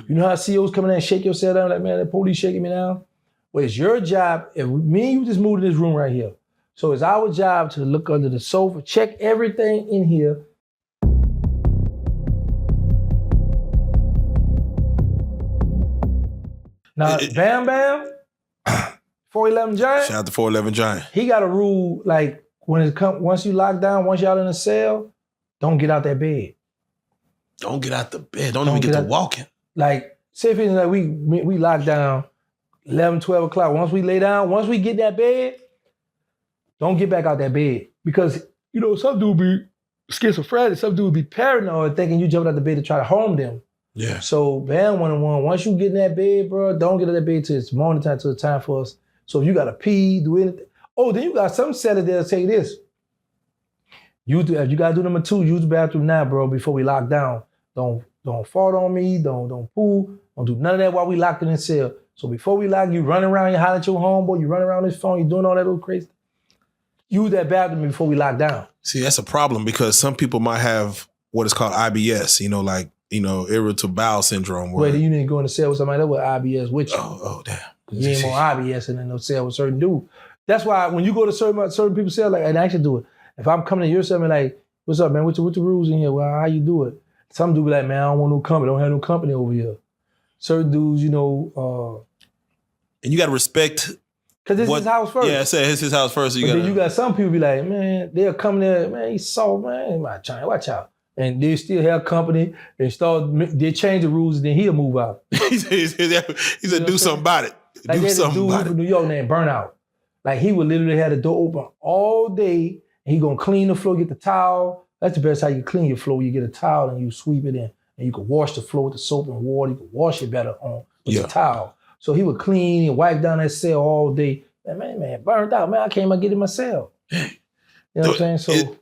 You know how COs come in there and shake your cell down? Like, man, the police shaking me down? Well, it's your job. If me and you just moved in this room right here. So it's our job to look under the sofa, check everything in here. Now, Bam Bam, 411 Giant. Shout out to 411 Giant. He got a rule, like, once you lock down, once y'all in a cell, don't get out that bed. Don't get out the bed. Don't even get to walking. Like, say if it's like we lock down 11, 12 o'clock. Once we lay down, once we get that bed, don't get back out that bed. Because, you know, some dude be schizophrenic, some dude be paranoid thinking you jumped out the bed to try to harm them. Yeah. So, Bam 101, once you get in that bed, bro, don't get out that bed till it's morning time, till it's time for us. So if you got to pee, do anything. Oh, then you got some setters that'll say this. If you got to do number 2, use the bathroom now, bro, before we lock down. Don't fart on me, don't poo, don't do none of that while we locked in the cell. So before we lock, you running around, you holler at your homeboy, you running around this phone, you doing all that little crazy. Use that bathroom before we lock down. See, that's a problem because some people might have what is called IBS, like, irritable bowel syndrome. Wait, you didn't go in the cell with somebody that with IBS with you. Oh, damn. You ain't more IBS and in no cell with certain dude. That's why when you go to certain people's cell, like, and I actually do it. If I'm coming to your cell, I'm like, what's up, man? What's the rules in here? Well, how you do it? Some dude be like, man, I don't want no company. I don't have no company over here. Certain dudes, and you got to respect. Because this is his house first. Yeah, I said it's his house first. So then you got some people be like, man, they'll come there, man, he's soft, man. Watch out. And they still have company. They change the rules, and then he'll move out. he said, do something about it. Like do something about it. From New York named Burnout. Like he would literally have the door open all day, and he gonna clean the floor, get the towel. That's the best how you clean your floor. You get a towel and you sweep it in, and you can wash the floor with the soap and water. You can wash it better with the towel. So he would clean and wipe down that cell all day. Man, burned out. Man, I can't even get in my cell. You know what I'm saying?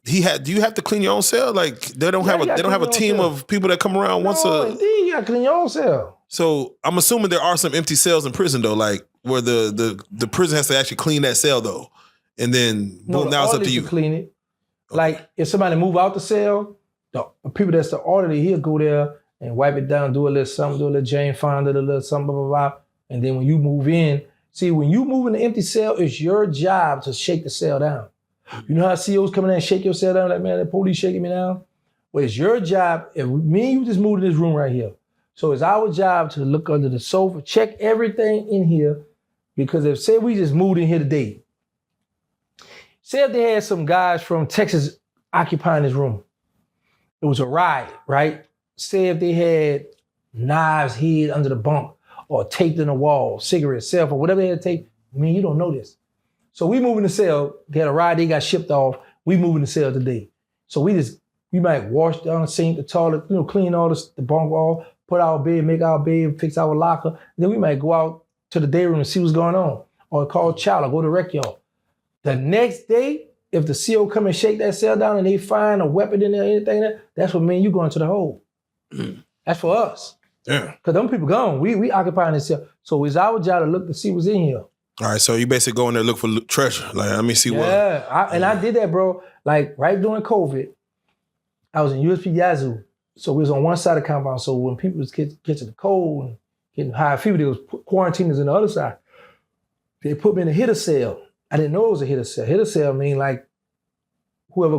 Do you have to clean your own cell? Like they don't have a team of people that come around once a. Indeed, you gotta clean your own cell. So I'm assuming there are some empty cells in prison though, like where the prison has to actually clean that cell though, and then now it's up to you. Clean it. Like if somebody move out the cell, the people that's the orderly, he'll go there and wipe it down, do a little something, do a little Jane Fonda, a little something, blah, blah, blah. And then when you move in, see, when you move in the empty cell, it's your job to shake the cell down. You know how COs come in there and shake your cell down? Like, man, the police shaking me down? Well, it's your job. If me and you just moved in this room right here. So it's our job to look under the sofa, check everything in here. Because say we just moved in here today. Say if they had some guys from Texas occupying this room. It was a riot, right? Say if they had knives hid under the bunk or taped in the wall, cigarette, cell phone, whatever they had taped. I mean, you don't know this. So we move in the cell, they had a riot, they got shipped off. We move in the cell today. So we might wash down the sink, the toilet, clean all the bunk wall, put our bed, make our bed, fix our locker. And then we might go out to the day room and see what's going on. Or call child or go to rec yard. The next day, if the CO come and shake that cell down and they find a weapon in there, anything there, that's what me and you going to the hole. That's for us. Yeah. Because them people gone. We occupying this cell. So it's our job to look to see what's in here. All right, so you basically go in there look for treasure. Like, let me see what. Yeah, I did that, bro. Like, right during COVID, I was in USP Yazoo. So we was on one side of the compound. So when people was catching the cold and getting high fever, they was quarantiners on the other side. They put me in a hitter cell. I didn't know it was a hitter cell. Hitter cell mean like whoever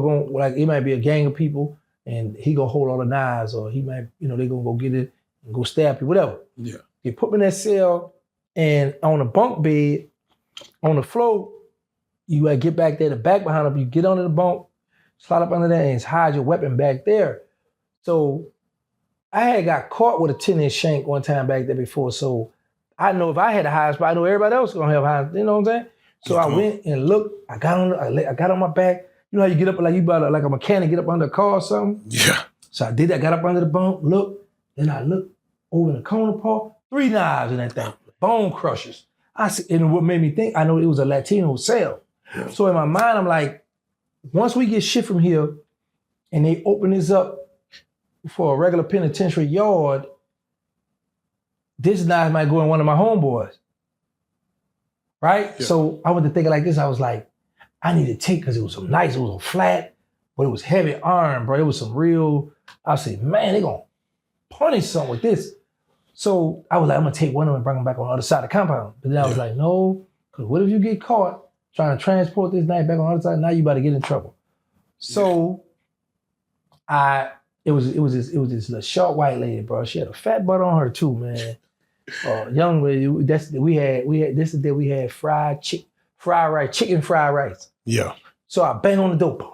it might be a gang of people and he gonna hold all the knives or he might, they gonna go get it and go stab you, whatever. Yeah. They put me in that cell and on a bunk bed, on the floor, you gotta get back there, the back behind them, you get under the bunk, slide up under there and hide your weapon back there. So I had got caught with a 10-inch shank one time back there before, so I know if I had a high spot, I know everybody else gonna have high, you know what I'm saying? So I went and looked, I got on my back. You know how you get up like you about like a mechanic get up under a car or something? Yeah. So I did that, got up under the bunk, looked, then I looked over in the corner part, 3 knives in that thing, bone crushers. And what made me think, I know it was a Latino cell. Yeah. So in my mind, I'm like, once we get shit from here and they open this up for a regular penitentiary yard, this knife might go in one of my homeboys. Right? Yeah. So I went to thinking like this. I was like, I need to take, because it was some nice, it was a flat, but it was heavy iron, bro. It was some real, I said, man, punish something with this. So I was like, I'm gonna take one of them and bring them back on the other side of the compound. But then I was like, no, because what if you get caught trying to transport this knife back on the other side? Now you about to get in trouble. So it was this little short white lady, bro. She had a fat butt on her too, man. Young lady. We had chicken fried rice. Yeah. So I bang on the door.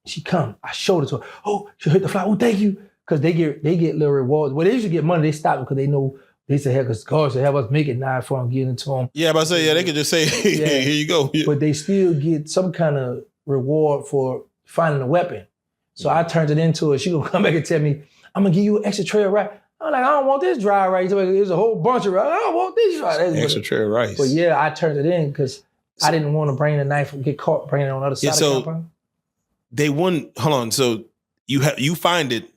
She come. I showed it to her. Oh, she hit the fly. Oh, thank you. Because they get little rewards. Well, they usually get money. They stop because they know they say, "Hell, because God should have us make it now for them getting to them." Yeah, but I say, they could just say, "Here you go." Yeah. But they still get some kind of reward for finding a weapon. So I turned it into it. She gonna come back and tell me, "I'm gonna give you an extra tray of rice." I'm like, "I don't want this dry rice. There's a whole bunch of rice. I don't want this rice." Extra tray of rice. But yeah, I turned it in because I didn't want to bring the knife and get caught bringing it on the other side of the compound. They wouldn't. Hold on. So you find it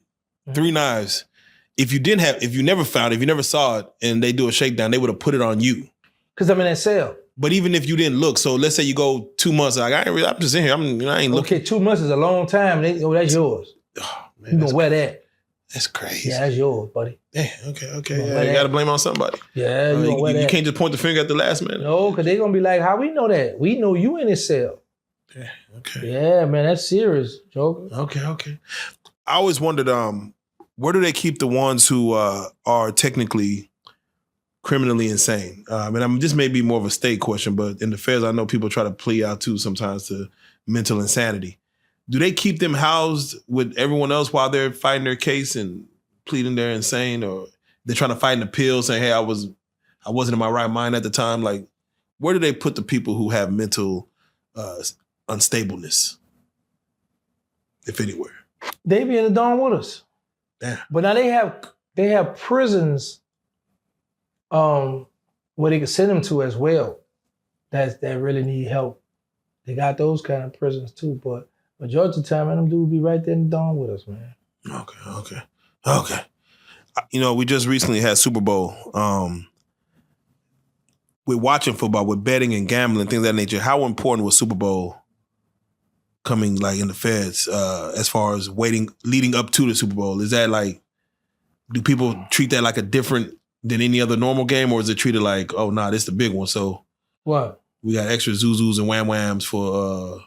3 knives. If you never found it, if you never saw it, and they do a shakedown, they would have put it on you. Because I'm in that cell. But even if you didn't look, so let's say you go 2 months, like I'm just in here. I ain't looking. Okay, 2 months is a long time. That's yours. Oh, man, you gonna wear that? That's crazy. Yeah, that's yours, buddy. Yeah. Okay. Yeah, you gotta blame on somebody. Yeah, you can't just point the finger at the last man. No, because they're gonna be like, "How we know that? We know you in this cell." Yeah. Okay. Yeah, man, that's serious, Joker. Okay. I always wondered, where do they keep the ones who are technically criminally insane? This may be more of a state question, but in the feds, I know people try to plea out too sometimes to mental insanity. Do they keep them housed with everyone else while they're fighting their case and pleading they're insane, or they're trying to fight an appeal saying, "Hey, I wasn't in my right mind at the time"? Like, where do they put the people who have mental unstableness, if anywhere? They be in the dorm with us. Damn. But now they have prisons where they can send them to as well that really need help. They got those kind of prisons too, but majority of the time, them dudes be right there in the dorm with us, man. Okay. We just recently had Super Bowl. We're watching football, with betting and gambling, things of that nature. How important was Super Bowl coming like in the feds as far as leading up to the Super Bowl? Is that like, do people treat that like a different than any other normal game, or is it treated like, oh, nah, this is the big one, so what? We got extra Zuzus and Wham Whams for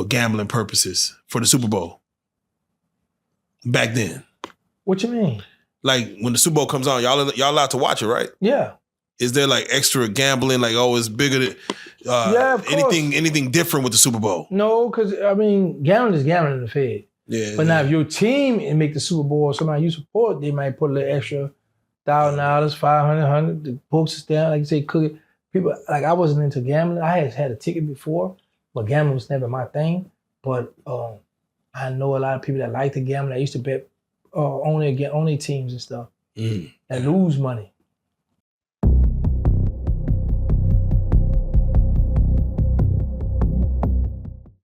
gambling purposes for the Super Bowl back then? What you mean? Like when the Super Bowl comes on, y'all allowed to watch it, right? Yeah. Is there like extra gambling? Like, oh, it's bigger than yeah, of course. anything different with the Super Bowl? No, because gambling is gambling in the Fed. Yeah. But now if your team and make the Super Bowl, somebody you support, they might put a little extra $1,000, $500, the books is down, like you say, cook it. People, like I wasn't into gambling. I had a ticket before, but gambling was never my thing. But I know a lot of people that like to gamble. I used to bet on their teams and stuff and lose money.